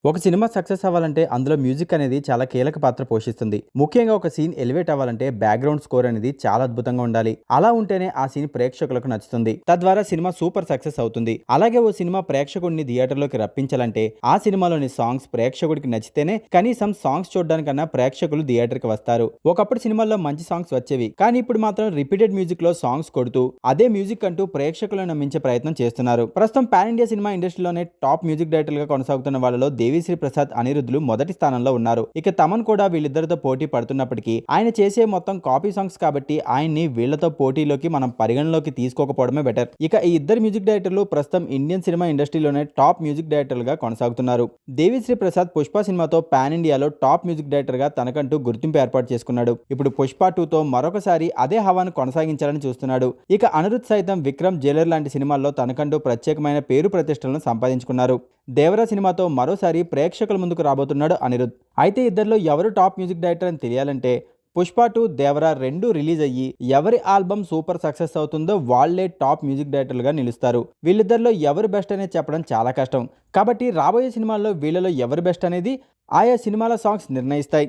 ఒక cinema success అవ్వాలంటే అందులో మ్యూజిక్ అనేది చాలా కీలక పాత్ర పోషిస్తుంది. ముఖ్యంగా ఒక సీన్ ఎలివేట్ అవ్వాలంటే బ్యాక్‌గ్రౌండ్ స్కోర్ అనేది చాలా అద్భుతంగా ఉండాలి. అలా ఉంటేనే ఆ సీన్ ప్రేక్షకులకు నచ్చుతుంది. తద్వారా సినిమా సూపర్ సక్సెస్ అవుతుంది. అలాగే ఓ సినిమా ప్రేక్షకుడిని థియేటర్‌లోకి రప్పించాలంటే ఆ సినిమాలోని సాంగ్స్ ప్రేక్షకుడికి నచ్చితేనే కనీసం సాంగ్స్ చూడడానికన్నా ప్రేక్షకులు థియేటర్‌కి వస్తారు. ఒకప్పుడు సినిమాల్లో మంచి సాంగ్స్ వచ్చేవి. కానీ ఇప్పుడు మాత్రం రిపీటెడ్ మ్యూజిక్‌లో సాంగ్స్ కొడుతూ అదే మ్యూజిక్ అంటూ ప్రేక్షకులను నమ్మించే ప్రయత్నం చేస్తున్నారు. ప్రస్తుతం పాన్ ఇండియా సినిమా ఇండస్ట్రీలోనే టాప్ మ్యూజిక్ డైరెక్టర్‌లుగా కొనసాగుతున్న వాళ్ళలో దేవిశ్రీ ప్రసాద్, అనిరుద్‌లు మొదటి స్థానంలో ఉన్నారు. ఇక తమన్ కూడా వీళ్ళిద్దరితో పోటీ పడుతున్నప్పటికీ ఆయన చేసే మొత్తం కాపీ సాంగ్స్ కాబట్టి ఆయన్ని వీళ్ళతో పోటీలోకి మనం పరిగణలోకి తీసుకోకపోవడమే బెటర్. ఇక ఈ ఇద్దరు మ్యూజిక్ డైరెక్టర్లు ప్రస్తుతం ఇండియన్ సినిమా ఇండస్ట్రీలోనే టాప్ మ్యూజిక్ డైరెక్టర్లుగా కొనసాగుతున్నారు. దేవిశ్రీ ప్రసాద్ పుష్ప సినిమాతో పాన్ ఇండియాలో టాప్ మ్యూజిక్ డైరెక్టర్గా తనకంటూ గుర్తింపు ఏర్పాటు చేసుకున్నాడు. ఇప్పుడు పుష్ప 2తో మరొకసారి అదే హవాను కొనసాగించాలని చూస్తున్నాడు. ఇక అనిరుద్ సైతం విక్రమ్, జైలర్ లాంటి సినిమాల్లో తనకంటూ ప్రత్యేకమైన పేరు ప్రతిష్టలను సంపాదించుకున్నారు. దేవరా సినిమాతో మరోసారి ప్రేక్షకుల ముందుకు రాబోతున్నాడు అనిరుద్. అయితే ఇద్దరిలో ఎవరు టాప్ మ్యూజిక్ డైరెక్టర్ అని తెలియాలంటే పుష్ప 2, దేవరా 2 రిలీజ్ అయ్యి ఎవరి ఆల్బమ్ సూపర్ సక్సెస్ అవుతుందో వాళ్లే టాప్ మ్యూజిక్ డైరెక్టర్లుగా నిలుస్తారు. వీళ్ళిద్దరిలో ఎవరు బెస్ట్ అనేది చెప్పడం చాలా కష్టం. కాబట్టి రాబోయే సినిమాల్లో వీళ్ళలో ఎవరు బెస్ట్ అనేది ఆయా సినిమాల సాంగ్స్ నిర్ణయిస్తాయి.